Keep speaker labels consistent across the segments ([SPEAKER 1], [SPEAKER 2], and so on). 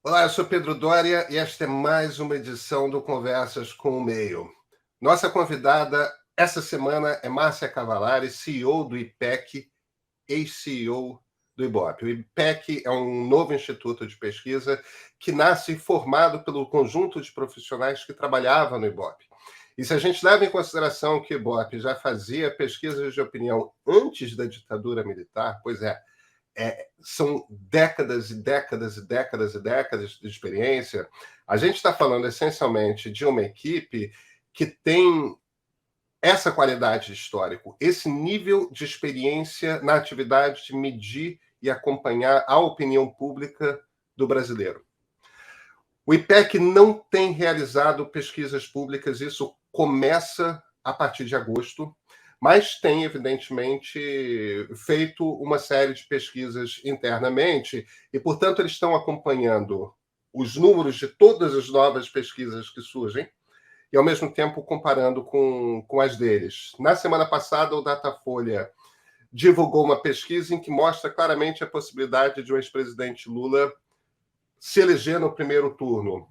[SPEAKER 1] Olá, eu sou Pedro Doria e esta é mais uma edição do Conversas com o Meio. Nossa convidada essa semana é Márcia Cavallari, CEO do IPEC, ex-CEO do IBOP. O IPEC é um novo instituto de pesquisa que nasce formado pelo conjunto de profissionais que trabalhavam no IBOP. E se a gente leva em consideração que o IBOP já fazia pesquisas de opinião antes da ditadura militar, pois são décadas e décadas e décadas e décadas de experiência. A gente está falando essencialmente de uma equipe que tem essa qualidade de histórico, esse nível de experiência na atividade de medir e acompanhar a opinião pública do brasileiro. O IPEC não tem realizado pesquisas públicas, isso começa a partir de agosto, mas tem, evidentemente, feito uma série de pesquisas internamente e, portanto, eles estão acompanhando os números de todas as novas pesquisas que surgem e, ao mesmo tempo, comparando com as deles. Na semana passada, o Datafolha divulgou uma pesquisa em que mostra claramente a possibilidade de o ex-presidente Lula se eleger no primeiro turno.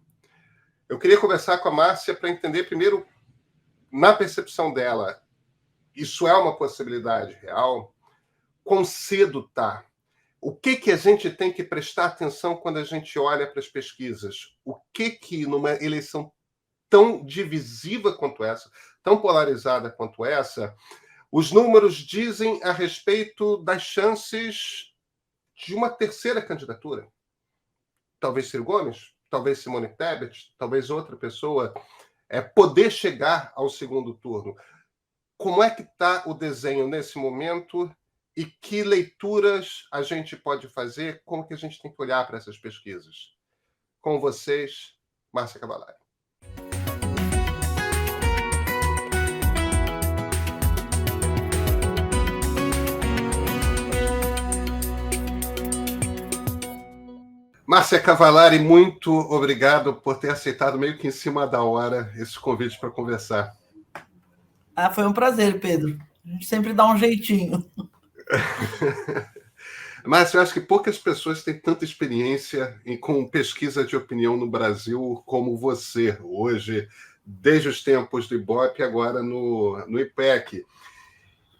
[SPEAKER 1] Eu queria conversar com a Márcia para entender, primeiro, na percepção dela, isso é uma possibilidade real? Quão cedo está? O que a gente tem que prestar atenção quando a gente olha para as pesquisas? O que numa eleição tão divisiva quanto essa, tão polarizada quanto essa, os números dizem a respeito das chances de uma terceira candidatura? Talvez Ciro Gomes, talvez Simone Tebet, talvez outra pessoa, poder chegar ao segundo turno. Como é que está o desenho nesse momento e que leituras a gente pode fazer? Como que a gente tem que olhar para essas pesquisas? Com vocês, Márcia Cavallari. Márcia Cavallari, muito obrigado por ter aceitado meio que em cima da hora esse convite para conversar.
[SPEAKER 2] Foi um prazer, Pedro. A gente sempre dá um jeitinho.
[SPEAKER 1] Mas eu acho que poucas pessoas têm tanta experiência com pesquisa de opinião no Brasil como você, hoje, desde os tempos do IBOP e agora no IPEC.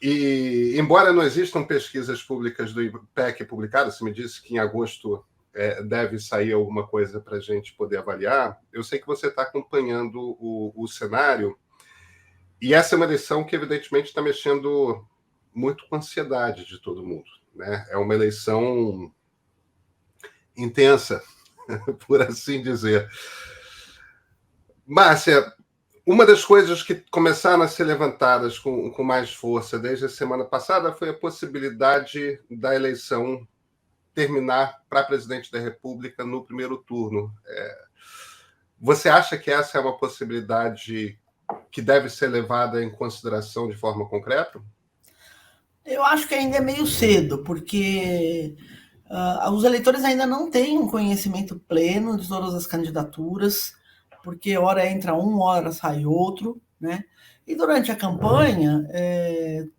[SPEAKER 1] E, embora não existam pesquisas públicas do IPEC publicadas, você me disse que em agosto deve sair alguma coisa para a gente poder avaliar, eu sei que você está acompanhando o cenário. E essa é uma eleição que, evidentemente, está mexendo muito com a ansiedade de todo mundo, né? É uma eleição intensa, por assim dizer. Márcia, uma das coisas que começaram a ser levantadas com mais força desde a semana passada foi a possibilidade da eleição terminar para presidente da República no primeiro turno. Você acha que essa é uma possibilidade que deve ser levada em consideração de forma concreta?
[SPEAKER 2] Eu acho que ainda é meio cedo, porque os eleitores ainda não têm um conhecimento pleno de todas as candidaturas, porque hora entra um, hora sai outro, né? E durante a campanha,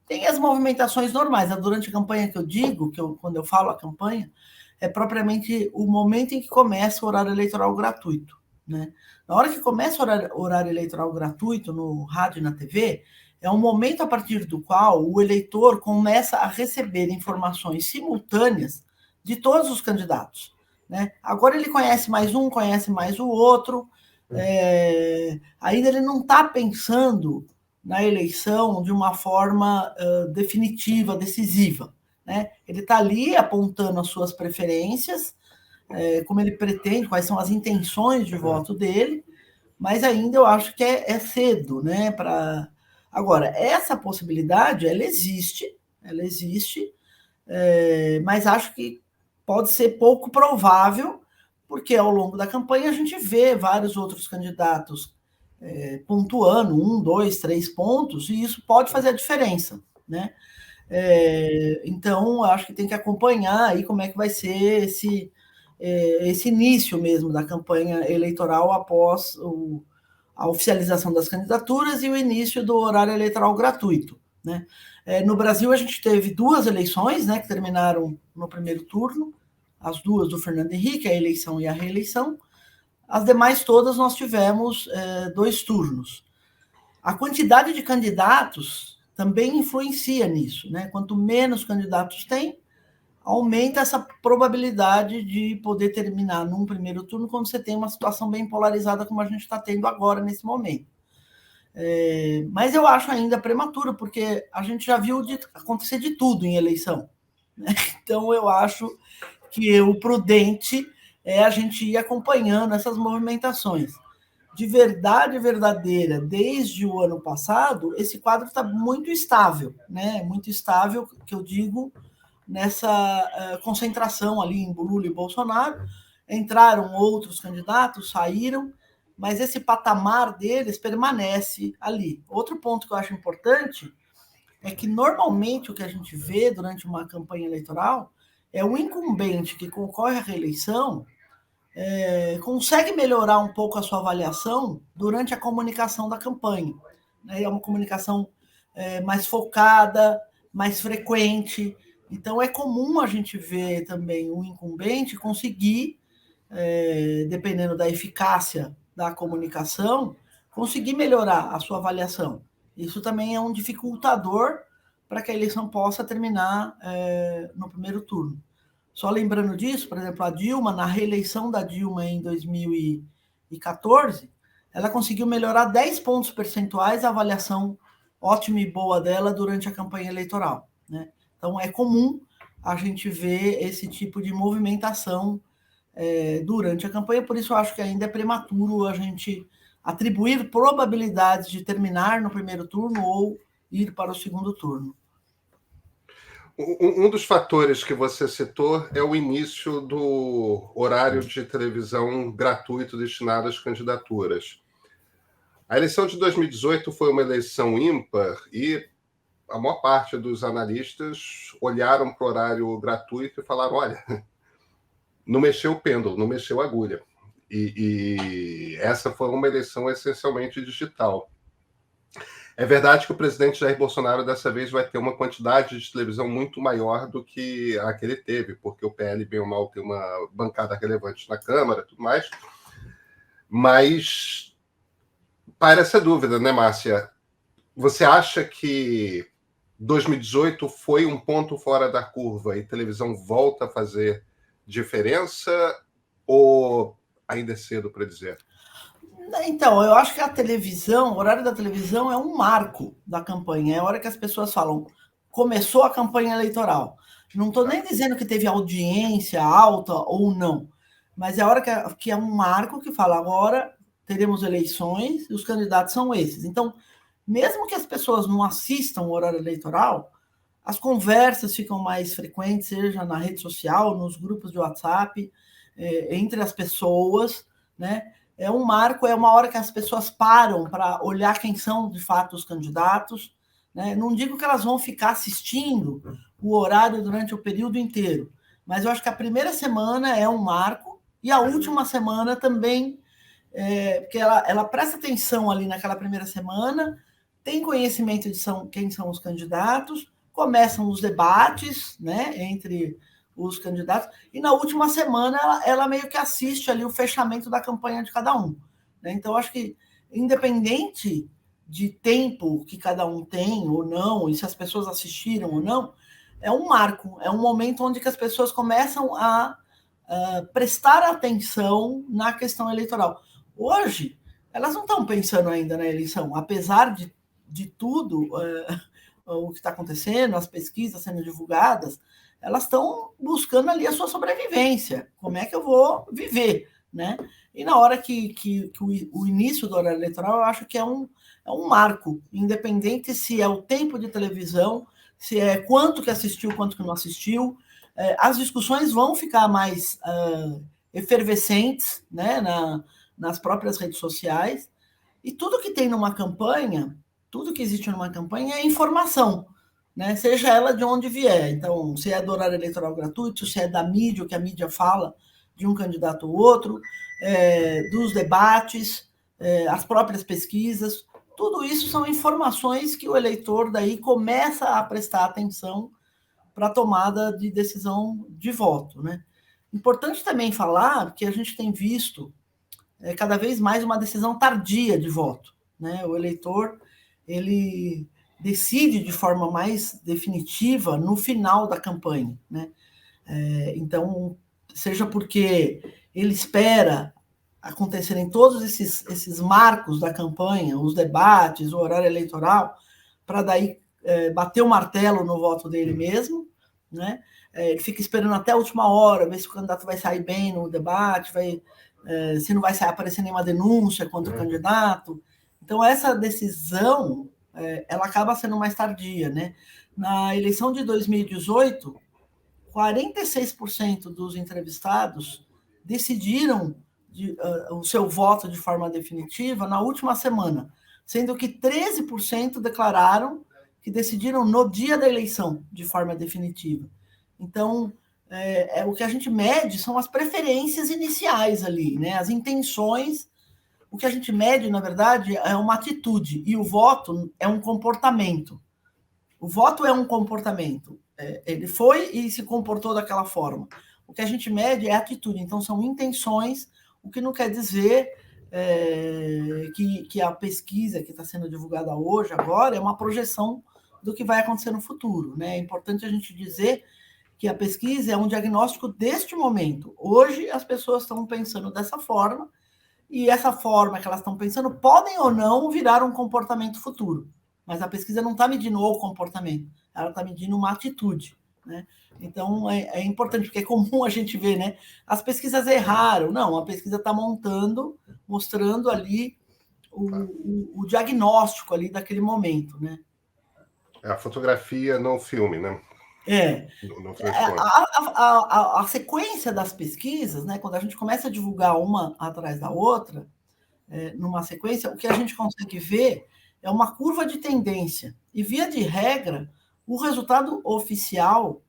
[SPEAKER 2] tem as movimentações normais. Durante a campanha que eu digo, quando eu falo a campanha, é propriamente o momento em que começa o horário eleitoral gratuito, né? Na hora que começa o horário eleitoral gratuito no rádio e na TV, é um momento a partir do qual o eleitor começa a receber informações simultâneas de todos os candidatos, né? Agora ele conhece mais um, conhece mais o outro, ainda ele não está pensando na eleição de uma forma definitiva, decisiva, né? Ele está ali apontando as suas preferências, como ele pretende, quais são as intenções de voto dele, mas ainda eu acho que é cedo, né? Agora, essa possibilidade, ela existe, mas acho que pode ser pouco provável, porque ao longo da campanha a gente vê vários outros candidatos pontuando 1, 2, 3 pontos, e isso pode fazer a diferença, né? Então, acho que tem que acompanhar aí como é que vai ser esse início mesmo da campanha eleitoral após a oficialização das candidaturas e o início do horário eleitoral gratuito, né? No Brasil, a gente teve 2 eleições, né, que terminaram no primeiro turno, as duas do Fernando Henrique, a eleição e a reeleição. As demais todas nós tivemos 2 turnos. A quantidade de candidatos também influencia nisso, né? Quanto menos candidatos tem, aumenta essa probabilidade de poder terminar num primeiro turno quando você tem uma situação bem polarizada como a gente está tendo agora, nesse momento. Mas eu acho ainda prematuro, porque a gente já viu acontecer de tudo em eleição, né? Então, eu acho que o prudente é a gente ir acompanhando essas movimentações. De verdade verdadeira, desde o ano passado, esse quadro está muito estável, né? Muito estável, que eu digo, nessa concentração ali em Lula e Bolsonaro. Entraram outros candidatos, saíram, mas esse patamar deles permanece ali. Outro ponto que eu acho importante é que, normalmente, o que a gente vê durante uma campanha eleitoral é o incumbente que concorre à reeleição consegue melhorar um pouco a sua avaliação durante a comunicação da campanha. É uma comunicação mais focada, mais frequente. Então, é comum a gente ver também o incumbente conseguir, dependendo da eficácia da comunicação, conseguir melhorar a sua avaliação. Isso também é um dificultador para que a eleição possa terminar no primeiro turno. Só lembrando disso, por exemplo, a Dilma, na reeleição da Dilma em 2014, ela conseguiu melhorar 10 pontos percentuais a avaliação ótima e boa dela durante a campanha eleitoral, né? Então, é comum a gente ver esse tipo de movimentação durante a campanha, por isso eu acho que ainda é prematuro a gente atribuir probabilidades de terminar no primeiro turno ou ir para o segundo turno.
[SPEAKER 1] Um dos fatores que você citou é o início do horário de televisão gratuito destinado às candidaturas. A eleição de 2018 foi uma eleição ímpar e a maior parte dos analistas olharam para o horário gratuito e falaram: olha, não mexeu o pêndulo, não mexeu a agulha. E essa foi uma eleição essencialmente digital. É verdade que o presidente Jair Bolsonaro dessa vez vai ter uma quantidade de televisão muito maior do que a que ele teve, porque o PL, bem ou mal, tem uma bancada relevante na Câmara e tudo mais. Mas para essa dúvida, né, Márcia? Você acha que 2018 foi um ponto fora da curva e televisão volta a fazer diferença ou ainda é cedo para dizer?
[SPEAKER 2] Então, eu acho que a televisão, o horário da televisão é um marco da campanha. É a hora que as pessoas falam, começou a campanha eleitoral. Não estou nem dizendo que teve audiência alta ou não, mas é a hora que é um marco que fala, agora teremos eleições e os candidatos são esses. Então, mesmo que as pessoas não assistam o horário eleitoral, as conversas ficam mais frequentes, seja na rede social, nos grupos de WhatsApp, entre as pessoas, né? É um marco, é uma hora que as pessoas param para olhar quem são de fato os candidatos, né? Não digo que elas vão ficar assistindo o horário durante o período inteiro, mas eu acho que a primeira semana é um marco e a última semana também, porque ela presta atenção ali naquela primeira semana, tem conhecimento de quem são os candidatos, começam os debates, né, entre os candidatos, e na última semana ela meio que assiste ali o fechamento da campanha de cada um, né? Então, acho que, independente de tempo que cada um tem ou não, e se as pessoas assistiram ou não, é um marco, é um momento onde que as pessoas começam a prestar atenção na questão eleitoral. Hoje, elas não estão pensando ainda na eleição, apesar de tudo o que está acontecendo, as pesquisas sendo divulgadas, elas estão buscando ali a sua sobrevivência. Como é que eu vou viver, né? E na hora que o início do horário eleitoral, eu acho que é um marco, independente se é o tempo de televisão, se é quanto que assistiu, quanto que não assistiu. As discussões vão ficar mais efervescentes, né, nas próprias redes sociais. E tudo que tem numa campanha, tudo que existe numa campanha é informação, né? Seja ela de onde vier. Então, se é do horário eleitoral gratuito, se é da mídia, o que a mídia fala de um candidato ou outro, dos debates, as próprias pesquisas, tudo isso são informações que o eleitor daí começa a prestar atenção para a tomada de decisão de voto, né? Importante também falar que a gente tem visto cada vez mais uma decisão tardia de voto, né? O eleitor ele decide de forma mais definitiva no final da campanha, né? Então, seja porque ele espera acontecerem todos esses marcos da campanha, os debates, o horário eleitoral, para daí bater o martelo no voto dele mesmo, né? Ele fica esperando até a última hora, ver se o candidato vai sair bem no debate, se não vai sair aparecer nenhuma denúncia contra o candidato. Então, essa decisão ela acaba sendo mais tardia, né? Na eleição de 2018, 46% dos entrevistados decidiram o seu voto de forma definitiva na última semana, sendo que 13% declararam que decidiram no dia da eleição de forma definitiva. Então, o que a gente mede são as preferências iniciais ali, né? As intenções. O que a gente mede, na verdade, é uma atitude, e o voto é um comportamento. O voto é um comportamento. Ele foi e se comportou daquela forma. O que a gente mede é atitude. Então, são intenções, o que não quer dizer que a pesquisa que está sendo divulgada hoje, agora, é uma projeção do que vai acontecer no futuro, né? É importante a gente dizer que a pesquisa é um diagnóstico deste momento. Hoje, as pessoas estão pensando dessa forma, e essa forma que elas estão pensando podem ou não virar um comportamento futuro. Mas a pesquisa não está medindo o comportamento, ela está medindo uma atitude, né? Então, é importante, porque é comum a gente ver, né? As pesquisas erraram. Não, a pesquisa está mostrando ali o diagnóstico ali daquele momento, né?
[SPEAKER 1] É a fotografia, não o filme, né?
[SPEAKER 2] No a sequência das pesquisas, né? Quando a gente começa a divulgar uma atrás da outra, numa sequência, o que a gente consegue ver é uma curva de tendência. E, via de regra, o resultado oficial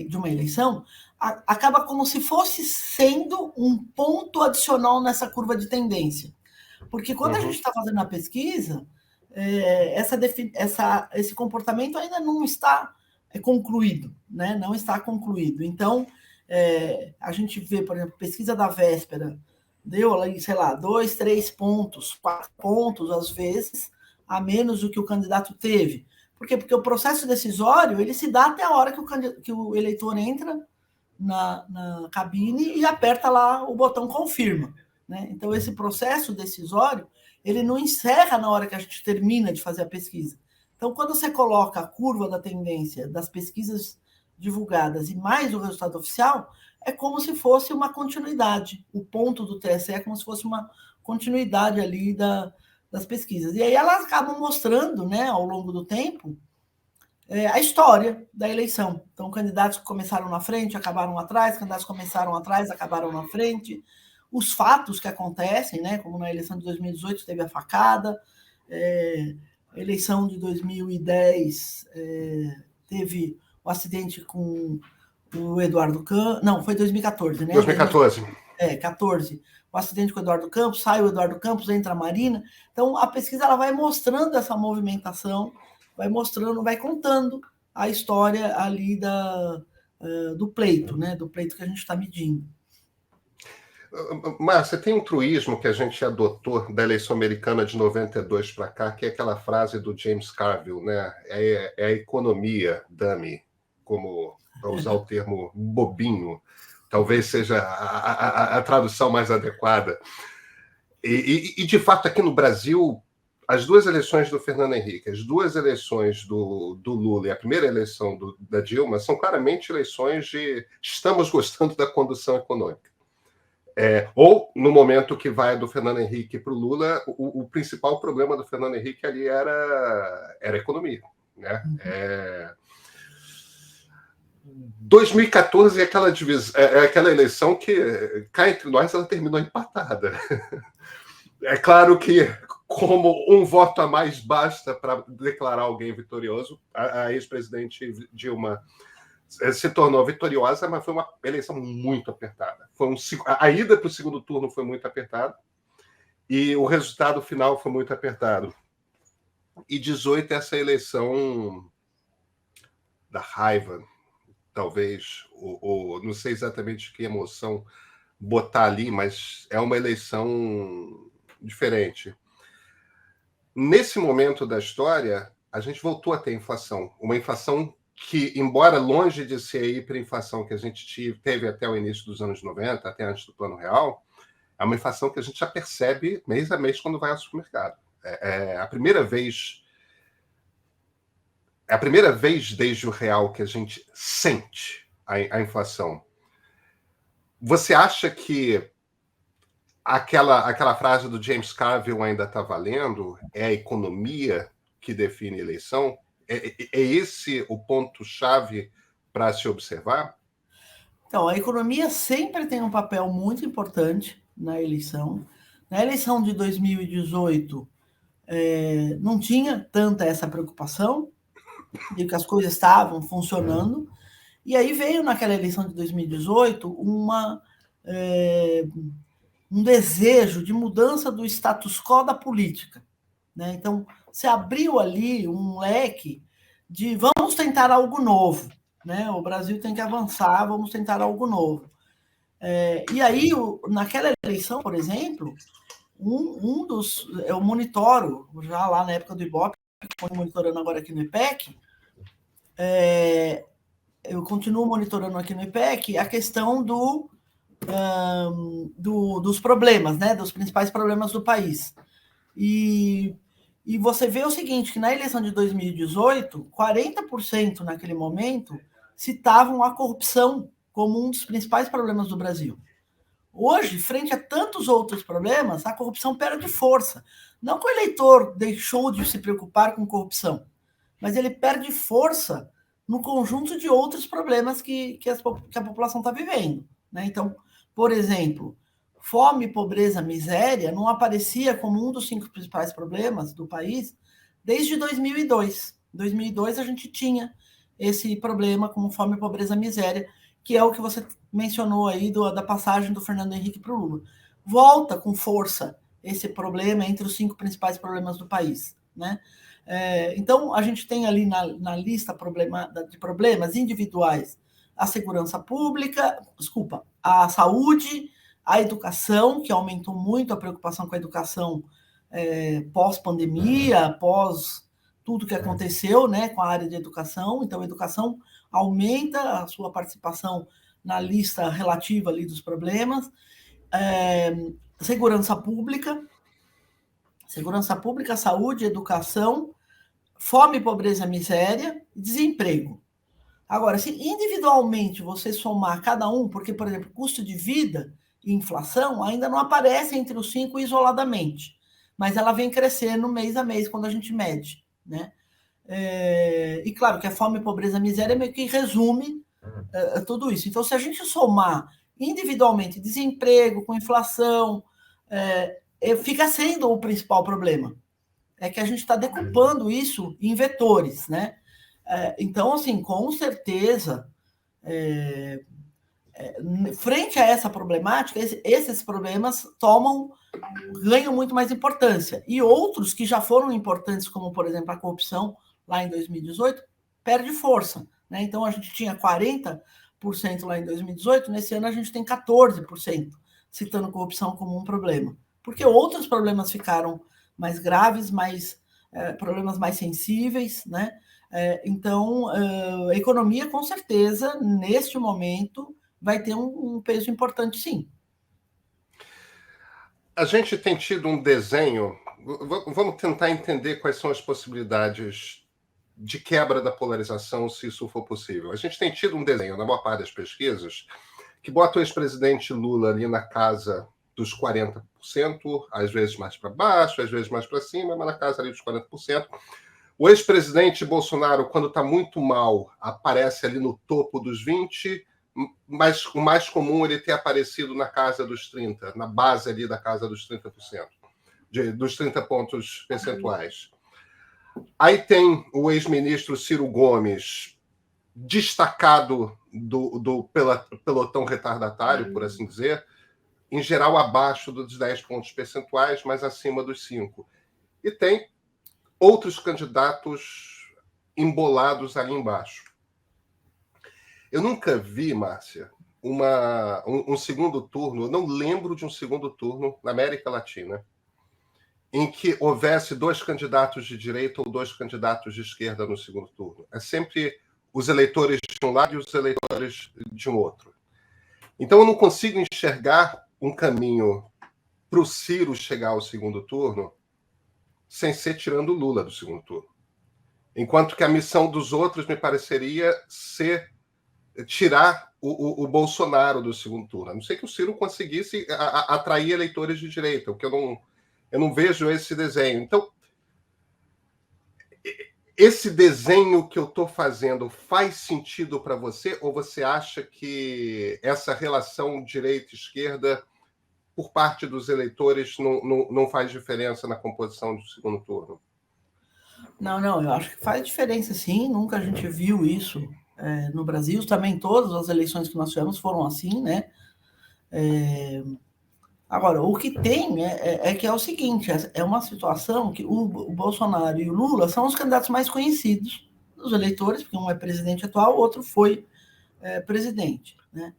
[SPEAKER 2] de uma eleição acaba como se fosse sendo um ponto adicional nessa curva de tendência. Porque quando a gente está fazendo a pesquisa, esse comportamento ainda não está concluído, né? Não está concluído. Então, a gente vê, por exemplo, pesquisa da véspera, deu ali, sei lá, 2, 3 pontos, 4 pontos, às vezes, a menos do que o candidato teve. Por quê? Porque o processo decisório ele se dá até a hora que o eleitor entra na cabine e aperta lá o botão confirma, né? Então, esse processo decisório ele não encerra na hora que a gente termina de fazer a pesquisa. Então, quando você coloca a curva da tendência das pesquisas divulgadas e mais o resultado oficial, é como se fosse uma continuidade. O ponto do TSE é como se fosse uma continuidade ali das pesquisas. E aí elas acabam mostrando, né, ao longo do tempo, a história da eleição. Então, candidatos que começaram na frente acabaram atrás, candidatos que começaram atrás acabaram na frente, os fatos que acontecem, né, como na eleição de 2018 teve a facada, a eleição de 2010 teve o acidente com o Eduardo Campos. Não, foi 2014, né?
[SPEAKER 1] 2014.
[SPEAKER 2] 14. O acidente com o Eduardo Campos, sai o Eduardo Campos, entra a Marina. Então, a pesquisa ela vai mostrando essa movimentação, vai mostrando, vai contando a história ali do pleito, né? Do pleito que a gente está medindo.
[SPEAKER 1] Márcia, tem um truísmo que a gente adotou da eleição americana de 92 para cá, que é aquela frase do James Carville, né? É a economia, dummy, como para usar o termo bobinho, talvez seja a tradução mais adequada. E, de fato, aqui no Brasil, as duas eleições do Fernando Henrique, as duas eleições do Lula e a primeira eleição da Dilma são claramente eleições de estamos gostando da condução econômica. Ou, no momento que vai do Fernando Henrique para o Lula, o principal problema do Fernando Henrique ali era a economia, né? 2014 é aquela eleição que, cá entre nós, ela terminou empatada. É claro que, como um voto a mais basta para declarar alguém vitorioso, a ex-presidente Dilma se tornou vitoriosa, mas foi uma eleição muito apertada. A ida para o segundo turno foi muito apertada e o resultado final foi muito apertado. E 18 essa eleição da raiva, talvez, ou não sei exatamente que emoção botar ali, mas é uma eleição diferente. Nesse momento da história, a gente voltou a ter inflação. Uma inflação que, embora longe de ser a hiperinflação que a gente teve até o início dos anos 90, até antes do Plano Real, é uma inflação que a gente já percebe mês a mês quando vai ao supermercado. É a primeira vez desde o real que a gente sente a inflação. Você acha que aquela frase do James Carville ainda está valendo? É a economia que define a eleição? É esse o ponto-chave para se observar?
[SPEAKER 2] Então, a economia sempre tem um papel muito importante na eleição. Na eleição de 2018, não tinha tanta essa preocupação de que as coisas estavam funcionando. E aí veio naquela eleição de 2018 um desejo de mudança do status quo da política. Né? Então, se abriu ali um leque de vamos tentar algo novo. Né? O Brasil tem que avançar, vamos tentar algo novo. E aí, naquela eleição, por exemplo, um dos. Eu monitoro, já lá na época do Ibope, estou monitorando agora aqui no IPEC, eu continuo monitorando aqui no IPEC a questão dos problemas, né, dos principais problemas do país. E você vê o seguinte, que na eleição de 2018, 40% naquele momento citavam a corrupção como um dos principais problemas do Brasil. Hoje, frente a tantos outros problemas, a corrupção perde força. Não que o eleitor deixou de se preocupar com corrupção, mas ele perde força no conjunto de outros problemas que a população está vivendo. Né? Então, por exemplo, fome, pobreza, miséria não aparecia como um dos 5 principais problemas do país desde 2002. Em 2002, a gente tinha esse problema como fome, pobreza, miséria, que é o que você mencionou aí da passagem do Fernando Henrique para o Lula. Volta com força esse problema entre os 5 principais problemas do país. Né? Então, a gente tem ali na lista de problemas individuais a segurança pública, a saúde, a educação, que aumentou muito a preocupação com a educação pós-pandemia, pós tudo que aconteceu, né, com a área de educação. Então, a educação aumenta a sua participação na lista relativa ali dos problemas. Segurança pública, saúde, educação, fome, pobreza, miséria, desemprego. Agora, se individualmente você somar cada um, porque, por exemplo, custo de vida e inflação ainda não aparecem entre os 5 isoladamente, mas ela vem crescendo mês a mês quando a gente mede. Né? E claro que a fome, pobreza, miséria meio que resume tudo isso. Então, se a gente somar individualmente desemprego com inflação, fica sendo o principal problema. É que a gente está decupando isso em vetores, né? Então, assim, com certeza, frente a essa problemática, esses problemas ganham muito mais importância. E outros que já foram importantes, como, por exemplo, a corrupção, lá em 2018, perde força. Né? Então, a gente tinha 40% lá em 2018, nesse ano a gente tem 14%, citando corrupção como um problema. Porque outros problemas ficaram mais graves, problemas mais sensíveis, né? Então, a economia, com certeza, neste momento, vai ter um peso importante, sim.
[SPEAKER 1] A gente tem tido um desenho. Vamos tentar entender quais são as possibilidades de quebra da polarização, se isso for possível. A gente tem tido um desenho, na maior parte das pesquisas, que bota o ex-presidente Lula ali na casa dos 40%, às vezes mais para baixo, às vezes mais para cima, mas na casa ali dos 40%. O ex-presidente Bolsonaro, quando está muito mal, aparece ali no topo dos 20%, mas o mais comum é ele ter aparecido na casa dos 30%, na base ali da casa dos 30%, dos 30 pontos percentuais. Aí tem o ex-ministro Ciro Gomes, destacado do pelotão retardatário, por assim dizer, em geral abaixo dos 10 pontos percentuais, mas acima dos 5. E tem outros candidatos embolados ali embaixo. Eu nunca vi, Márcia, um segundo turno, eu não lembro de um segundo turno na América Latina em que houvesse dois candidatos de direita ou dois candidatos de esquerda no segundo turno. É sempre os eleitores de um lado e os eleitores de um outro. Então, eu não consigo enxergar um caminho para o Ciro chegar ao segundo turno sem ser tirando o Lula do segundo turno. Enquanto que a missão dos outros me pareceria ser tirar o Bolsonaro do segundo turno. A não ser que o Ciro conseguisse atrair eleitores de direita, o que eu não vejo esse desenho. Então, esse desenho que eu estou fazendo faz sentido para você? Ou você acha que essa relação direita-esquerda, por parte dos eleitores, não faz diferença na composição do segundo turno?
[SPEAKER 2] Não, eu acho que faz diferença, sim. Nunca a gente viu isso no Brasil. Também todas as eleições que nós tivemos foram assim, né? Agora, o que tem é que é o seguinte, é uma situação que o Bolsonaro e o Lula são os candidatos mais conhecidos dos eleitores, porque um é presidente atual, o outro foi presidente, né?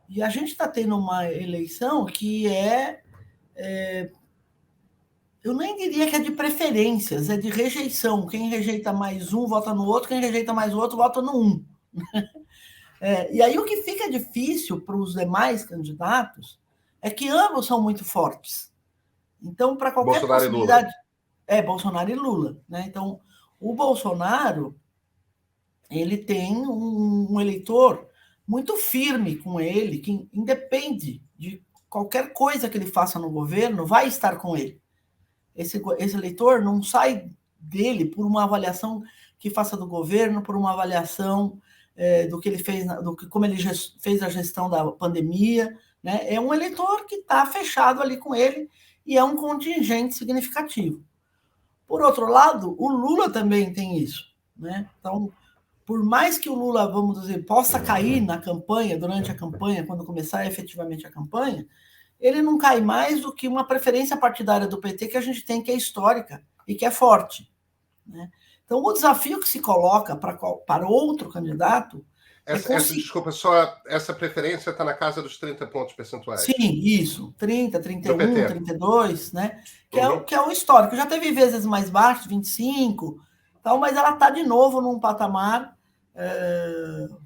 [SPEAKER 2] E a gente está tendo uma eleição que eu nem diria que é de preferências, é de rejeição. Quem rejeita mais um, vota no outro, quem rejeita mais o outro, vota no um. E aí o que fica difícil para os demais candidatos é que ambos são muito fortes. Então, para qualquer
[SPEAKER 1] Bolsonaro
[SPEAKER 2] possibilidade...
[SPEAKER 1] e Lula.
[SPEAKER 2] Bolsonaro e Lula, né? Então, o Bolsonaro, ele tem um eleitor muito firme com ele, que independe de qualquer coisa que ele faça no governo, vai estar com ele. Esse eleitor não sai dele por uma avaliação que faça do governo, por uma avaliação do que ele fez, como ele fez a gestão da pandemia, né? É um eleitor que está fechado ali com ele e é um contingente significativo. Por outro lado, o Lula também tem isso, né? Então, por mais que o Lula, vamos dizer, possa cair na campanha, durante a campanha, quando começar efetivamente a campanha, ele não cai mais do que uma preferência partidária do PT que a gente tem, que é histórica e que é forte, né? Então, o desafio que se coloca para outro candidato é conseguir...
[SPEAKER 1] Desculpa, só essa preferência está na casa dos 30 pontos percentuais.
[SPEAKER 2] Sim, isso, 30, 31, 32, né? Que é o histórico. Já teve vezes mais baixo, 25, tal, mas ela está de novo num patamar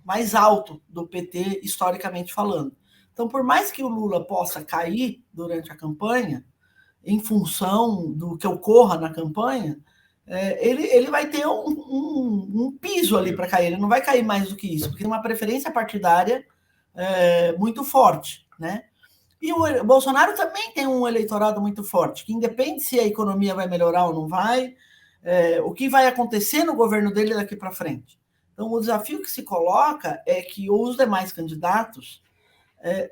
[SPEAKER 2] mais alto do PT, historicamente falando. Então, por mais que o Lula possa cair durante a campanha, em função do que ocorra na campanha, ele vai ter um piso ali para cair. Ele não vai cair mais do que isso, porque tem uma preferência partidária muito forte, né? E o Bolsonaro também tem um eleitorado muito forte, que independe se a economia vai melhorar ou não vai, o que vai acontecer no governo dele daqui para frente. Então, o desafio que se coloca é que os demais candidatos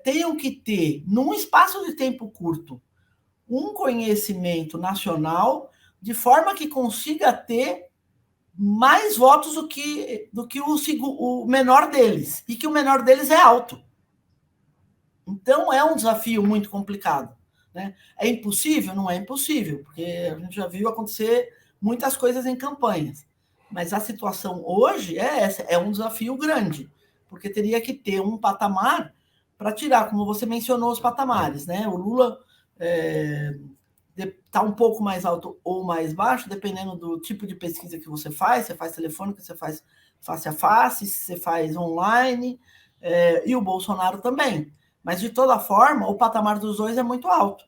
[SPEAKER 2] tenham que ter, num espaço de tempo curto, um conhecimento nacional, de forma que consiga ter mais votos do que o menor deles, e que o menor deles é alto. Então, é um desafio muito complicado, né? É impossível? Não é impossível, porque a gente já viu acontecer muitas coisas em campanhas. Mas a situação hoje é essa, é um desafio grande, porque teria que ter um patamar para tirar, como você mencionou, os patamares, né? O Lula está um pouco mais alto ou mais baixo, dependendo do tipo de pesquisa que você faz telefônica, você faz face a face, você faz online, e o Bolsonaro também. Mas, de toda forma, o patamar dos dois é muito alto.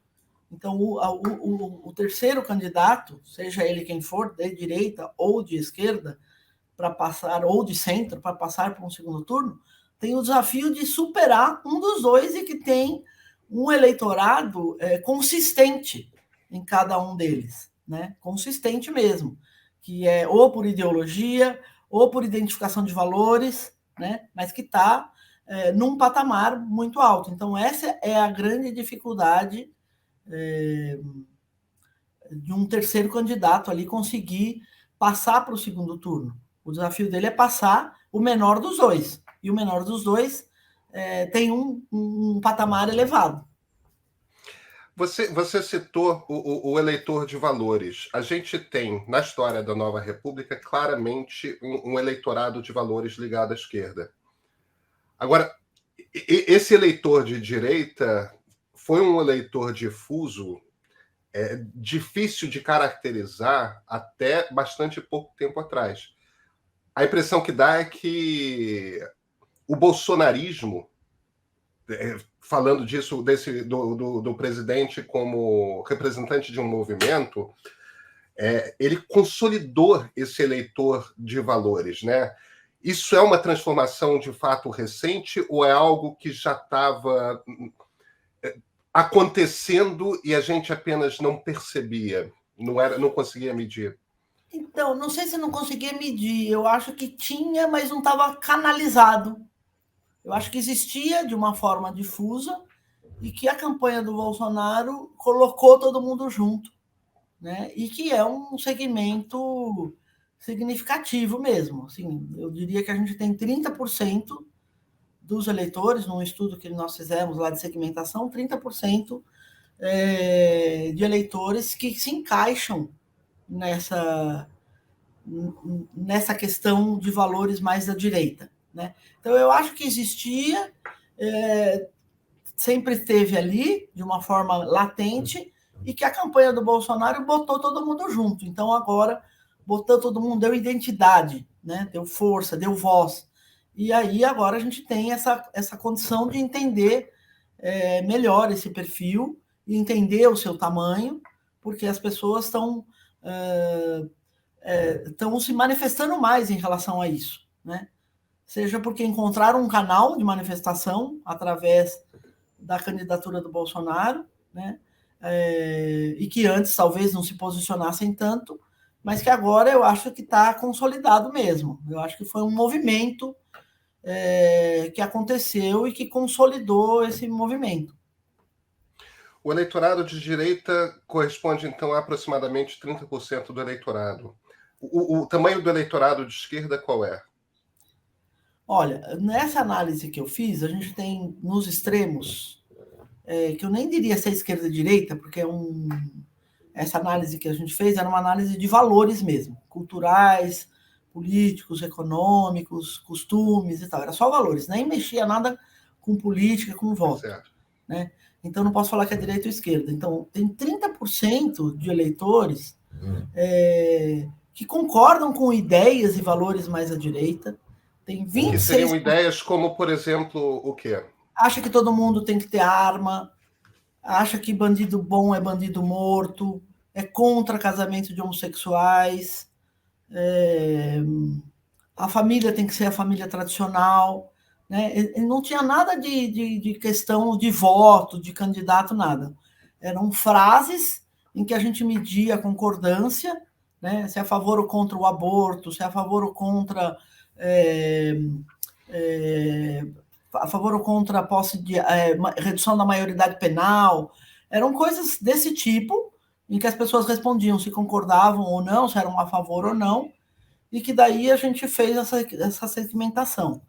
[SPEAKER 2] Então, o terceiro candidato, seja ele quem for, de direita ou de esquerda, para passar, ou de centro, para passar para um segundo turno, tem o desafio de superar um dos dois e que tem um eleitorado consistente em cada um deles, né? Consistente mesmo, que é ou por ideologia, ou por identificação de valores, né? Mas que está num patamar muito alto. Então, essa é a grande dificuldade de um terceiro candidato ali conseguir passar para o segundo turno. O desafio dele é passar o menor dos dois. E o menor dos dois tem um patamar elevado.
[SPEAKER 1] Você citou o eleitor de valores. A gente tem, na história da Nova República, claramente um eleitorado de valores ligado à esquerda. Agora, esse eleitor de direita foi um eleitor difuso, difícil de caracterizar até bastante pouco tempo atrás. A impressão que dá é que o bolsonarismo, falando disso, do presidente como representante de um movimento, ele consolidou esse eleitor de valores, né? Isso é uma transformação de fato recente ou é algo que já estava acontecendo e a gente apenas não percebia, não conseguia medir?
[SPEAKER 2] Então, não sei se não conseguia medir, eu acho que tinha, mas não estava canalizado. Eu acho que existia de uma forma difusa e que a campanha do Bolsonaro colocou todo mundo junto, né? E que é um segmento significativo mesmo. Assim, eu diria que a gente tem 30% dos eleitores, num estudo que nós fizemos lá de segmentação, 30% de eleitores que se encaixam nessa questão de valores mais da direita, né? Então, eu acho que existia, sempre esteve ali, de uma forma latente, e que a campanha do Bolsonaro botou todo mundo junto. Então, agora, botou todo mundo, deu identidade, né? Deu força, deu voz. E aí, agora, a gente tem essa condição de entender melhor esse perfil e entender o seu tamanho, porque as pessoas estão se manifestando mais em relação a isso, né? Seja porque encontraram um canal de manifestação através da candidatura do Bolsonaro, né? E que antes talvez não se posicionassem tanto, mas que agora eu acho que está consolidado mesmo. Eu acho que foi um movimento que aconteceu e que consolidou esse movimento.
[SPEAKER 1] O eleitorado de direita corresponde, então, a aproximadamente 30% do eleitorado. O tamanho do eleitorado de esquerda qual é?
[SPEAKER 2] Olha, nessa análise que eu fiz, a gente tem nos extremos, que eu nem diria ser esquerda e direita, porque essa análise que a gente fez era uma análise de valores mesmo, culturais, políticos, econômicos, costumes e tal. Era só valores, nem mexia nada com política, com voto. Né? Então, não posso falar que é direita ou esquerda. Então, tem 30% de eleitores que concordam com ideias e valores mais à direita. Tem 26%.
[SPEAKER 1] Que seriam ideias como, por exemplo, o quê?
[SPEAKER 2] Acha que todo mundo tem que ter arma, acha que bandido bom é bandido morto, é contra casamento de homossexuais, a família tem que ser a família tradicional, né? E não tinha nada de questão de voto, de candidato, nada. Eram frases em que a gente media a concordância, né? Se é a favor ou contra o aborto, se é a favor ou contra a favor ou contra a posse de redução da maioridade penal. Eram coisas desse tipo em que as pessoas respondiam se concordavam ou não, se eram a favor ou não, e que daí a gente fez essa segmentação.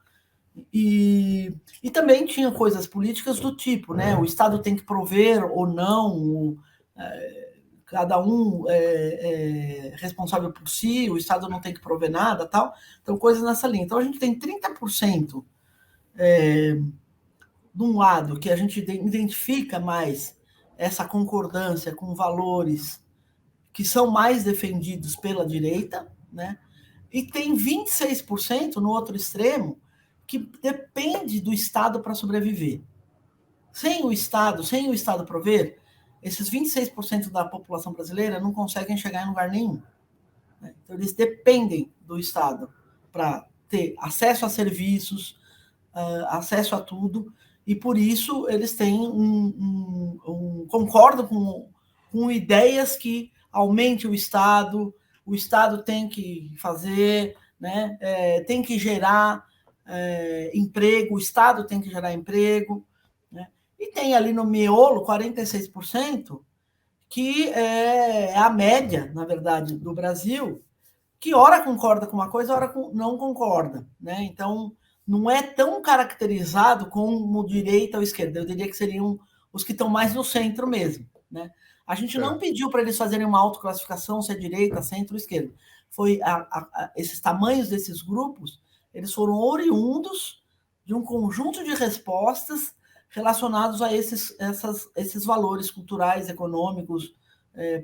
[SPEAKER 2] E também tinha coisas políticas do tipo, né? O Estado tem que prover ou não, cada um é responsável por si, o Estado não tem que prover nada, tal. Então, coisas nessa linha. Então, a gente tem 30% de um lado que a gente identifica mais essa concordância com valores que são mais defendidos pela direita, né? E tem 26% no outro extremo que depende do Estado para sobreviver. Sem o Estado prover, esses 26% da população brasileira não conseguem chegar em lugar nenhum. Então, eles dependem do Estado para ter acesso a serviços, acesso a tudo, e por isso eles têm concordam com ideias que aumente o Estado tem que fazer, né? Tem que gerar emprego, o Estado tem que gerar emprego, né? E tem ali no miolo 46%, que é a média, na verdade, do Brasil, que ora concorda com uma coisa, ora não concorda, né? Então, não é tão caracterizado como direita ou esquerda. Eu diria que seriam os que estão mais no centro mesmo. né? A gente não pediu para eles fazerem uma autoclassificação se é direita, centro ou esquerda. Foi esses tamanhos desses grupos, eles foram oriundos de um conjunto de respostas relacionados a esses valores culturais, econômicos,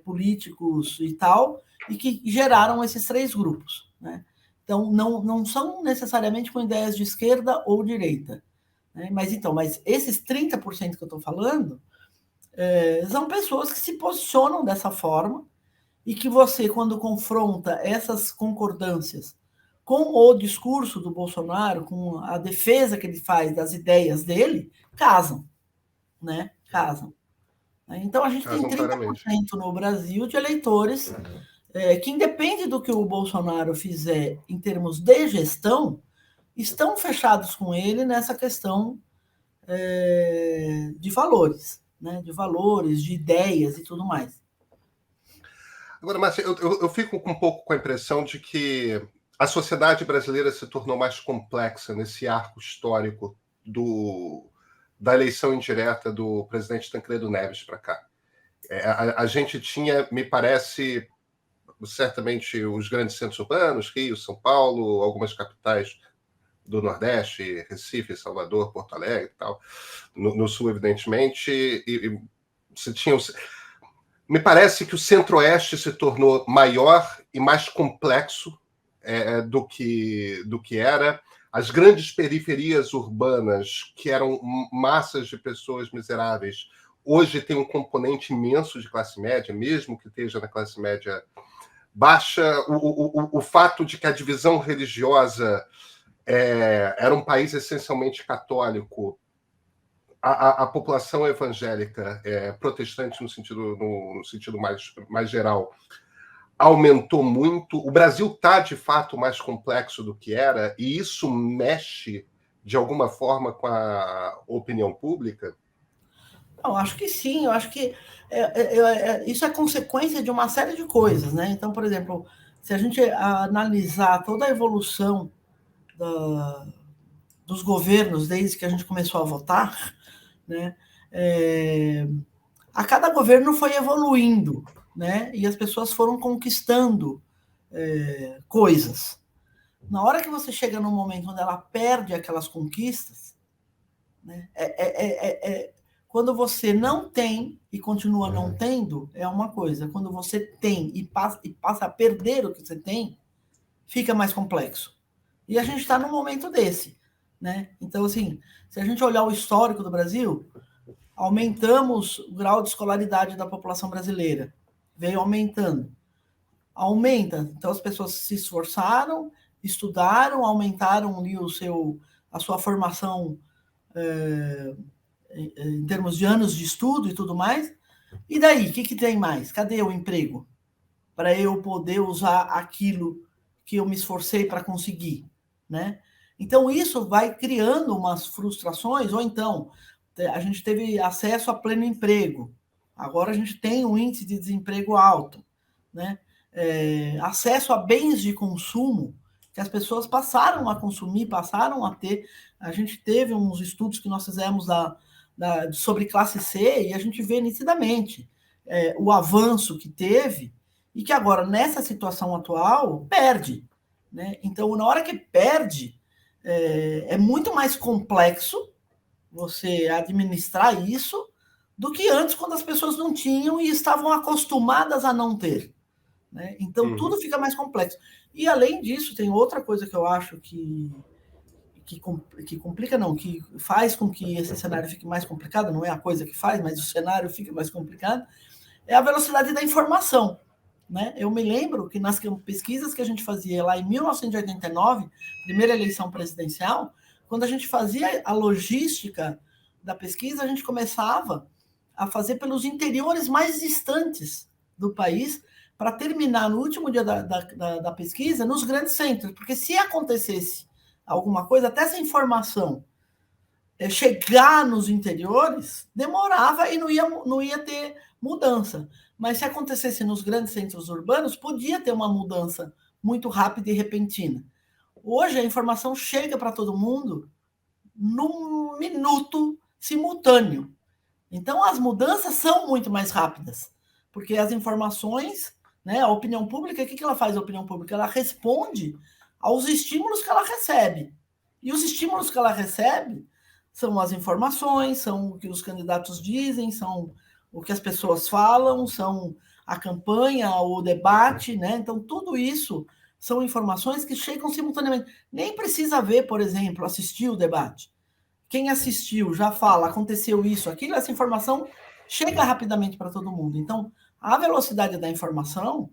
[SPEAKER 2] políticos e tal, e que geraram esses 3 grupos, né? Então, não são necessariamente com ideias de esquerda ou direita, né? Mas esses 30% que eu estou falando são pessoas que se posicionam dessa forma e que você, quando confronta essas concordâncias com o discurso do Bolsonaro, com a defesa que ele faz das ideias dele, casam, né? Casam. Então, a gente tem 30% no Brasil de eleitores que, independe do que o Bolsonaro fizer em termos de gestão, estão fechados com ele nessa questão de valores, né? De valores, de ideias e tudo mais.
[SPEAKER 1] Agora, Márcia, eu fico um pouco com a impressão de que a sociedade brasileira se tornou mais complexa nesse arco histórico da eleição indireta do presidente Tancredo Neves para cá. A gente tinha, me parece, certamente os grandes centros urbanos, Rio, São Paulo, algumas capitais do Nordeste, Recife, Salvador, Porto Alegre e tal, no Sul, evidentemente, e você tinha... Me parece que o Centro-Oeste se tornou maior e mais complexo do que era. As grandes periferias urbanas, que eram massas de pessoas miseráveis, hoje tem um componente imenso de classe média, mesmo que esteja na classe média baixa. O fato de que a divisão religiosa era um país essencialmente católico, a população evangélica, protestante no sentido mais geral, aumentou muito. O Brasil está, de fato, mais complexo do que era, e isso mexe, de alguma forma, com a opinião pública?
[SPEAKER 2] Eu acho que sim, eu acho que isso é consequência de uma série de coisas, né? Então, por exemplo, se a gente analisar toda a evolução dos governos desde que a gente começou a votar, né? A cada governo foi evoluindo, né? E as pessoas foram conquistando coisas. Na hora que você chega num momento onde ela perde aquelas conquistas, né? Quando você não tem e continua não tendo, é uma coisa. Quando você tem e passa a perder o que você tem, fica mais complexo. E a gente está num momento desse, né? Então, assim, se a gente olhar o histórico do Brasil, aumentamos o grau de escolaridade da população brasileira. Veio aumentando. Aumenta. Então, as pessoas se esforçaram, estudaram, aumentaram ali a sua formação em termos de anos de estudo e tudo mais. E daí, o que tem mais? Cadê o emprego? Para eu poder usar aquilo que eu me esforcei para conseguir, né? Então, isso vai criando umas frustrações, ou então, a gente teve acesso a pleno emprego, agora a gente tem um índice de desemprego alto, né? Acesso a bens de consumo, que as pessoas passaram a consumir, passaram a ter. A gente teve uns estudos que nós fizemos sobre classe C, e a gente vê nitidamente o avanço que teve, e que agora, nessa situação atual, perde, né? Então, na hora que perde, é muito mais complexo você administrar isso do que antes, quando as pessoas não tinham e estavam acostumadas a não ter, né? Então, tudo fica mais complexo. E, além disso, tem outra coisa que eu acho que complica, não, que faz com que esse cenário fique mais complicado, não é a coisa que faz, mas o cenário fica mais complicado, é a velocidade da informação, né? Eu me lembro que nas pesquisas que a gente fazia lá em 1989, primeira eleição presidencial, quando a gente fazia a logística da pesquisa, a gente começava a fazer pelos interiores mais distantes do país, para terminar no último dia da pesquisa nos grandes centros, porque se acontecesse alguma coisa, até essa informação chegar nos interiores, demorava e não ia ter mudança. Mas se acontecesse nos grandes centros urbanos, podia ter uma mudança muito rápida e repentina. Hoje a informação chega para todo mundo num minuto simultâneo. Então, as mudanças são muito mais rápidas, porque as informações, né, a opinião pública, o que ela faz, a opinião pública? Ela responde aos estímulos que ela recebe. E os estímulos que ela recebe são as informações, são o que os candidatos dizem, são o que as pessoas falam, são a campanha, o debate, né? Então, tudo isso são informações que chegam simultaneamente. Nem precisa ver, por exemplo, assistir o debate. Quem assistiu já fala, aconteceu isso, aquilo, essa informação chega rapidamente para todo mundo. Então, a velocidade da informação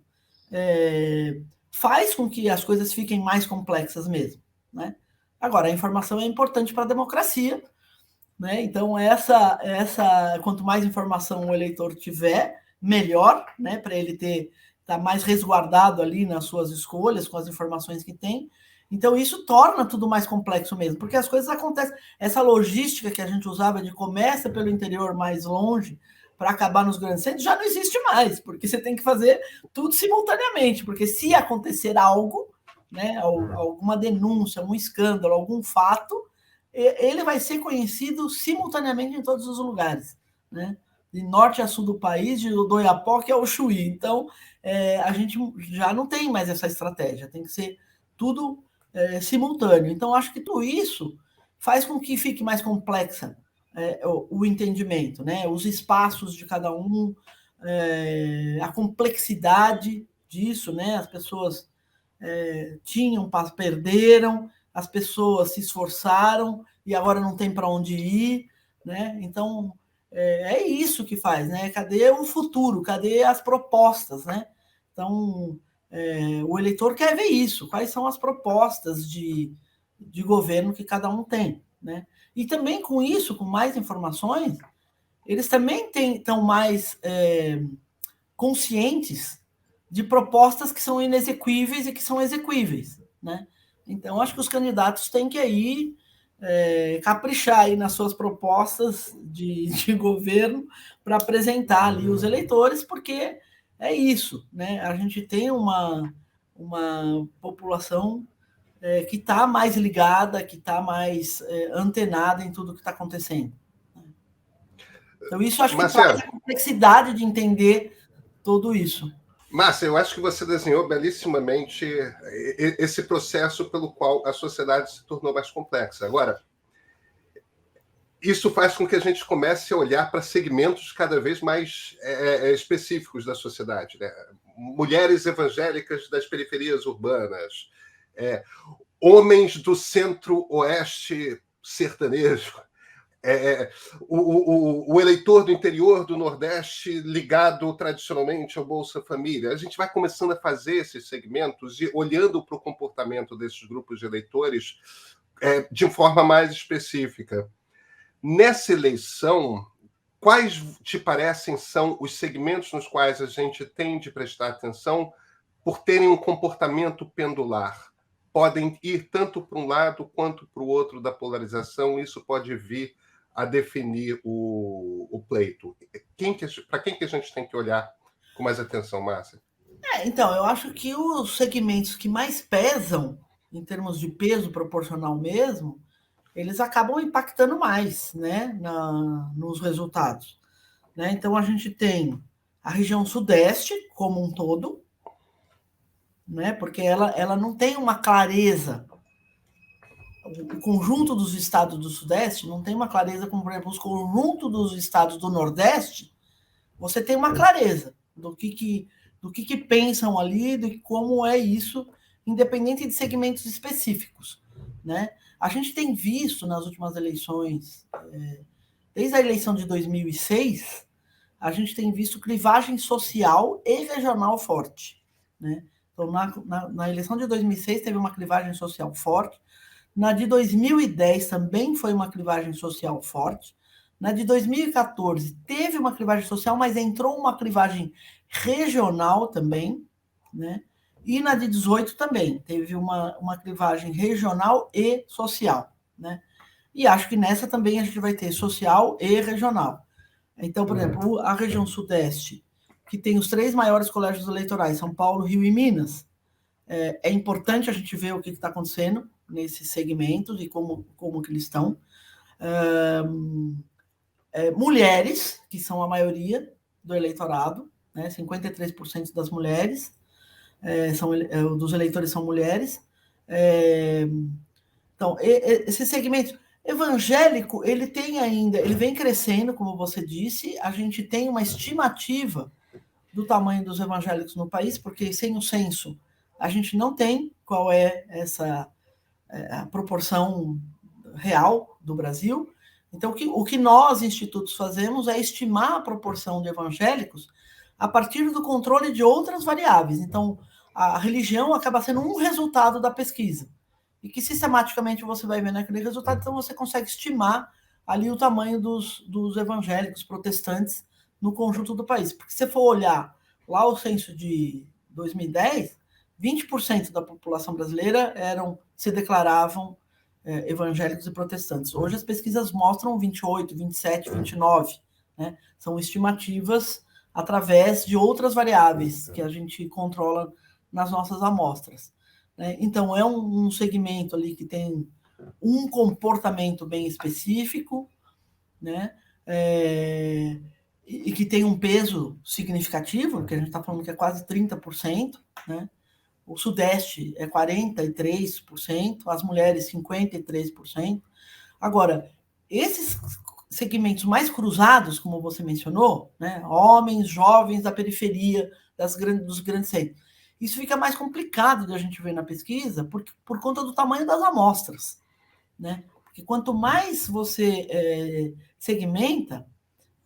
[SPEAKER 2] faz com que as coisas fiquem mais complexas mesmo, né? Agora, a informação é importante para a democracia, né? Então, quanto mais informação o eleitor tiver, melhor, né? Para ele estar mais resguardado ali nas suas escolhas, com as informações que tem. Então, isso torna tudo mais complexo mesmo, porque as coisas acontecem. Essa logística que a gente usava de começa pelo interior mais longe para acabar nos grandes centros já não existe mais, porque você tem que fazer tudo simultaneamente, porque se acontecer algo, né, alguma denúncia, um escândalo, algum fato, ele vai ser conhecido simultaneamente em todos os lugares, né? De norte a sul do país, de Oiapoque ao Chuí. Então, a gente já não tem mais essa estratégia, tem que ser tudo simultâneo. Então, acho que tudo isso faz com que fique mais complexa o entendimento, né? Os espaços de cada um, a complexidade disso, né? As pessoas perderam, as pessoas se esforçaram e agora não tem para onde ir, né? Então, é isso que faz, né? Cadê o futuro? Cadê as propostas, né? Então, o eleitor quer ver isso, quais são as propostas de governo que cada um tem, né? E também com isso, com mais informações, eles também estão mais conscientes de propostas que são inexequíveis e que são exequíveis, né? Então, acho que os candidatos têm que aí caprichar aí nas suas propostas de governo para apresentar ali os eleitores, porque é isso, né? A gente tem uma população que está mais ligada, que está mais antenada em tudo que está acontecendo. Então, isso acho que traz a complexidade de entender tudo isso.
[SPEAKER 1] Márcia, eu acho que você desenhou belíssimamente esse processo pelo qual a sociedade se tornou mais complexa. Agora, isso faz com que a gente comece a olhar para segmentos cada vez mais específicos da sociedade, né? Mulheres evangélicas das periferias urbanas, homens do centro-oeste sertanejo, o eleitor do interior do Nordeste ligado tradicionalmente ao Bolsa Família. A gente vai começando a fazer esses segmentos e olhando para o comportamento desses grupos de eleitores de forma mais específica. Nessa eleição, quais te parecem são os segmentos nos quais a gente tem de prestar atenção por terem um comportamento pendular? Podem ir tanto para um lado quanto para o outro da polarização, isso pode vir a definir o pleito. Para quem que a gente tem que olhar com mais atenção, Márcia?
[SPEAKER 2] Então, eu acho que os segmentos que mais pesam, em termos de peso proporcional mesmo, eles acabam impactando mais, né, nos resultados, né? Então, a gente tem a região sudeste como um todo, né, porque ela não tem uma clareza. O conjunto dos estados do Sudeste não tem uma clareza como, por exemplo, os conjunto dos estados do Nordeste, você tem uma clareza do que pensam ali, de como é isso, independente de segmentos específicos, né? A gente tem visto nas últimas eleições, desde a eleição de 2006, a gente tem visto clivagem social e regional forte, né? Então, na eleição de 2006 teve uma clivagem social forte, na de 2010 também foi uma clivagem social forte. Na de 2014 teve uma clivagem social, mas entrou uma clivagem regional também, né? E na de 18 também teve uma clivagem regional e social, né? E acho que nessa também a gente vai ter social e regional. Então, por exemplo, a região sudeste, que tem os 3 maiores colégios eleitorais, São Paulo, Rio e Minas, é importante a gente ver o que está acontecendo nesses segmentos e como que eles estão. mulheres, que são a maioria do eleitorado, né? 53% das mulheres, dos eleitores são mulheres. Então, esse segmento evangélico, ele vem crescendo, como você disse, a gente tem uma estimativa do tamanho dos evangélicos no país, porque sem o censo a gente não tem qual é a proporção real do Brasil. Então, o que nós, institutos, fazemos é estimar a proporção de evangélicos a partir do controle de outras variáveis. Então, a religião acaba sendo um resultado da pesquisa, e que sistematicamente você vai vendo aquele resultado, então você consegue estimar ali o tamanho dos evangélicos protestantes no conjunto do país. Porque se você for olhar lá o censo de 2010, 20% da população brasileira se declaravam evangélicos e protestantes. Hoje as pesquisas mostram 28, 27, 29. Né? São estimativas através de outras variáveis que a gente controla nas nossas amostras. Né? Então, é um segmento ali que tem um comportamento bem específico, né? E que tem um peso significativo, que a gente está falando que é quase 30%, né? O Sudeste é 43%, as mulheres 53%. Agora, esses segmentos mais cruzados, como você mencionou, né? Homens, jovens da periferia, dos grandes centros, isso fica mais complicado de a gente ver na pesquisa por conta do tamanho das amostras. Né? Porque quanto mais você segmenta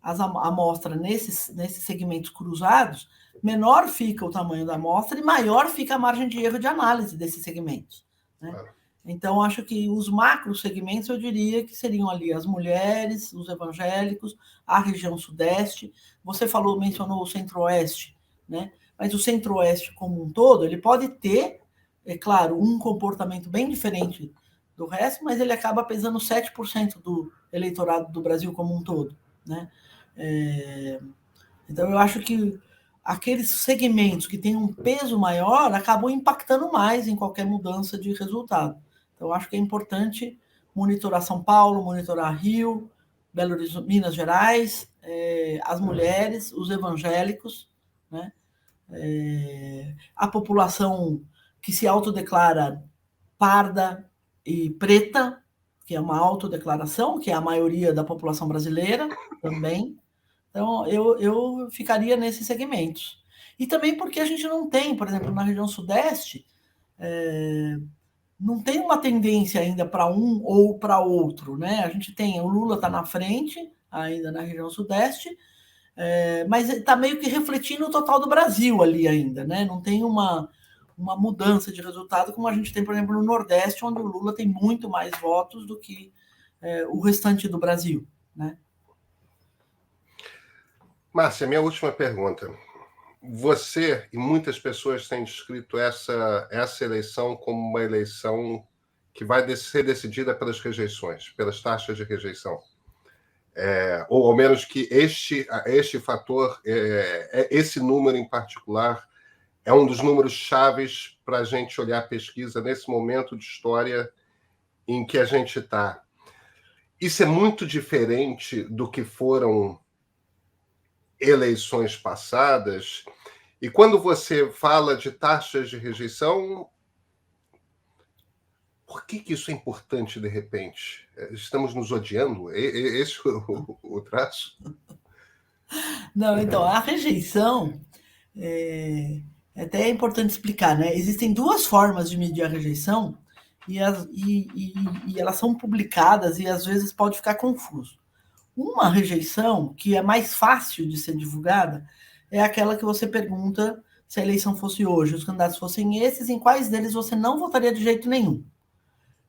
[SPEAKER 2] a amostra nesses segmentos cruzados, menor fica o tamanho da amostra e maior fica a margem de erro de análise desses segmentos. Né? Então, acho que os macro segmentos, eu diria que seriam ali as mulheres, os evangélicos, a região sudeste. Você mencionou o centro-oeste, né? Mas o centro-oeste como um todo, ele pode ter, é claro, um comportamento bem diferente do resto, mas ele acaba pesando 7% do eleitorado do Brasil como um todo. Né? Então, eu acho que aqueles segmentos que têm um peso maior acabam impactando mais em qualquer mudança de resultado. Então, eu acho que é importante monitorar São Paulo, monitorar Rio, Belo Horizonte, Minas Gerais, as mulheres, os evangélicos, né? A população que se autodeclara parda e preta, que é uma autodeclaração, que é a maioria da população brasileira também. Então, eu ficaria nesses segmentos. E também porque a gente não tem, por exemplo, na região sudeste, não tem uma tendência ainda para um ou para outro. Né? A gente tem, o Lula está na frente, ainda na região sudeste, mas está meio que refletindo o total do Brasil ali ainda. Né? Não tem uma mudança de resultado como a gente tem, por exemplo, no Nordeste, onde o Lula tem muito mais votos do que o restante do Brasil. Né?
[SPEAKER 1] Márcia, minha última pergunta. Você e muitas pessoas têm descrito essa eleição como uma eleição que vai ser decidida pelas rejeições, pelas taxas de rejeição. Ou ao menos que este fator, esse número em particular, é um dos números chaves para a gente olhar a pesquisa nesse momento de história em que a gente está. Isso é muito diferente do que foram eleições passadas. E quando você fala de taxas de rejeição, por que isso é importante de repente? Estamos nos odiando? Esse é o traço?
[SPEAKER 2] Não, então, a rejeição até é importante explicar, né? Existem duas formas de medir a rejeição e elas são publicadas e às vezes pode ficar confuso. Uma rejeição que é mais fácil de ser divulgada é aquela que você pergunta se a eleição fosse hoje, os candidatos fossem esses, em quais deles você não votaria de jeito nenhum.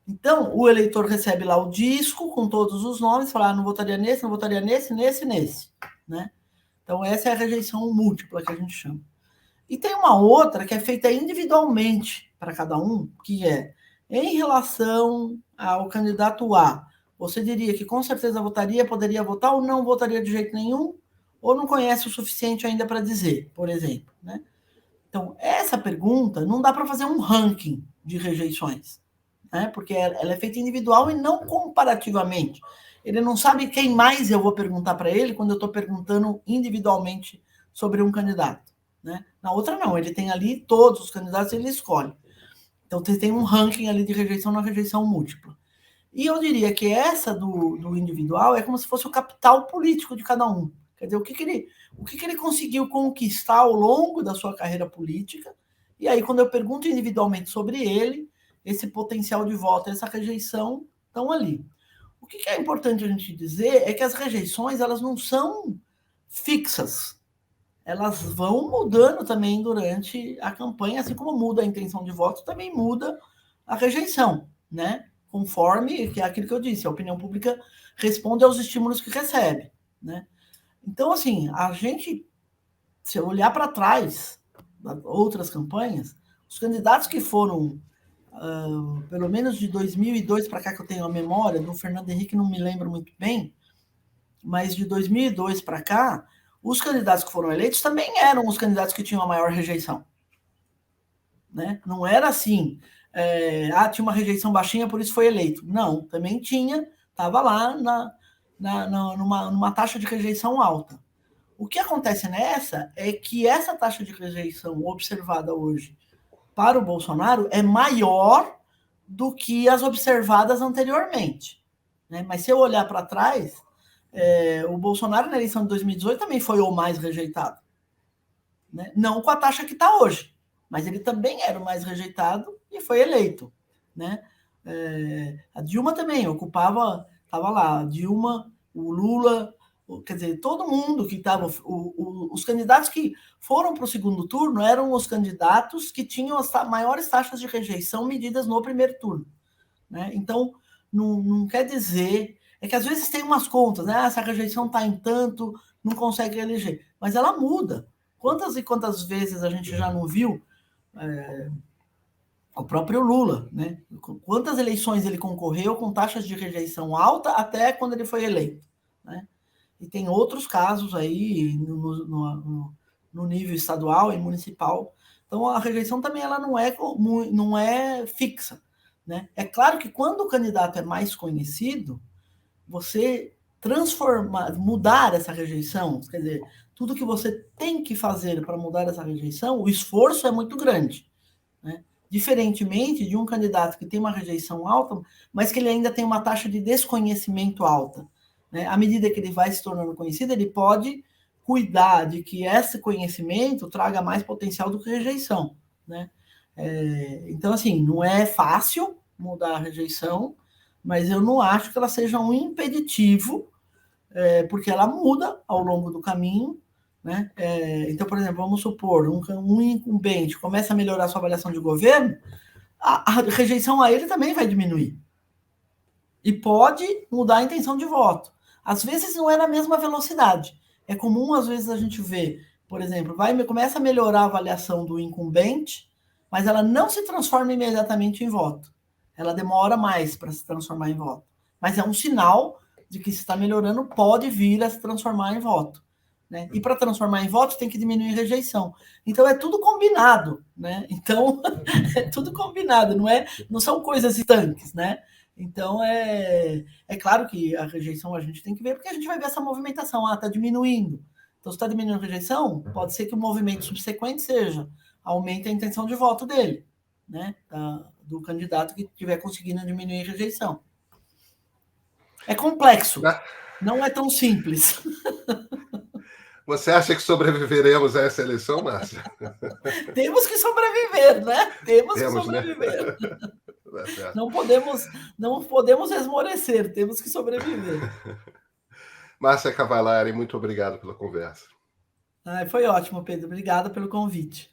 [SPEAKER 2] Então, o eleitor recebe lá o disco com todos os nomes, fala, não votaria nesse, não votaria nesse, nesse, nesse. Né? Então, essa é a rejeição múltipla que a gente chama. E tem uma outra que é feita individualmente para cada um, que é em relação ao candidato A. Você diria que com certeza votaria, poderia votar ou não votaria de jeito nenhum, ou não conhece o suficiente ainda para dizer, por exemplo. Né? Então, essa pergunta não dá para fazer um ranking de rejeições, né? Porque ela é feita individual e não comparativamente. ele não sabe quem mais eu vou perguntar para ele quando eu estou perguntando individualmente sobre um candidato. Né? Na outra, não, ele tem ali todos os candidatos e ele escolhe. Então, tem um ranking ali de rejeição na rejeição múltipla. E eu diria que essa do individual é como se fosse o capital político de cada um. Quer dizer, o que ele conseguiu conquistar ao longo da sua carreira política. E aí, quando eu pergunto individualmente sobre ele, esse potencial de voto, essa rejeição estão ali. O que é importante a gente dizer é que as rejeições elas não são fixas. Elas vão mudando também durante a campanha, assim como muda a intenção de voto, também muda a rejeição, né? Conforme, que é aquilo que eu disse, a opinião pública responde aos estímulos que recebe, né? Então, assim, a gente, se eu olhar para trás, outras campanhas, os candidatos que foram, pelo menos de 2002 para cá, que eu tenho a memória, do Fernando Henrique não me lembro muito bem, mas de 2002 para cá, os candidatos que foram eleitos também eram os candidatos que tinham a maior rejeição. Né? Não era assim, tinha uma rejeição baixinha, por isso foi eleito. Não, também tinha, estava lá numa taxa de rejeição alta. O que acontece nessa é que essa taxa de rejeição observada hoje para o Bolsonaro é maior do que as observadas anteriormente. Né? Mas se eu olhar para trás, o Bolsonaro na eleição de 2018 também foi o mais rejeitado. Né? Não com a taxa que está hoje, mas ele também era o mais rejeitado e foi eleito. Né? A Dilma também estava lá, a Dilma, o Lula, quer dizer, todo mundo que estava, os candidatos que foram para o segundo turno eram os candidatos que tinham as maiores taxas de rejeição medidas no primeiro turno. Né? Então, não quer dizer... É que às vezes tem umas contas, né? Essa rejeição está em tanto, não consegue eleger. Mas ela muda. Quantas e quantas vezes a gente já não viu o próprio Lula, né? Quantas eleições ele concorreu com taxas de rejeição alta até quando ele foi eleito, né? E tem outros casos aí no nível estadual e municipal. Então, a rejeição também ela não é fixa, né? É claro que quando o candidato é mais conhecido, você mudar essa rejeição, quer dizer, tudo que você tem que fazer para mudar essa rejeição, o esforço é muito grande. Né? Diferentemente de um candidato que tem uma rejeição alta, mas que ele ainda tem uma taxa de desconhecimento alta. Né? À medida que ele vai se tornando conhecido, ele pode cuidar de que esse conhecimento traga mais potencial do que rejeição. Né? Então, assim, não é fácil mudar a rejeição, mas eu não acho que ela seja um impeditivo, porque ela muda ao longo do caminho. Né? Então, por exemplo, vamos supor, um incumbente começa a melhorar sua avaliação de governo, a rejeição a ele também vai diminuir. E pode mudar a intenção de voto. Às vezes não é na mesma velocidade. É comum, às vezes, a gente ver, por exemplo, começa a melhorar a avaliação do incumbente, mas ela não se transforma imediatamente em voto. Ela demora mais para se transformar em voto. Mas é um sinal de que se está melhorando, pode vir a se transformar em voto. Né? E para transformar em voto, tem que diminuir a rejeição. Então, é tudo combinado. Né? Então, é tudo combinado, não são coisas estanques. Né? Então, é claro que a rejeição a gente tem que ver, porque a gente vai ver essa movimentação. Está diminuindo. Então, se está diminuindo a rejeição, pode ser que o movimento subsequente seja aumente a intenção de voto dele. Né? Do candidato que estiver conseguindo diminuir a rejeição. É complexo, não é tão simples.
[SPEAKER 1] Você acha que sobreviveremos a essa eleição, Márcia?
[SPEAKER 2] Temos que sobreviver, né? Temos que sobreviver. Né? Não podemos esmorecer, temos que sobreviver.
[SPEAKER 1] Márcia Cavallari, muito obrigado pela conversa.
[SPEAKER 2] Foi ótimo, Pedro. Obrigada pelo convite.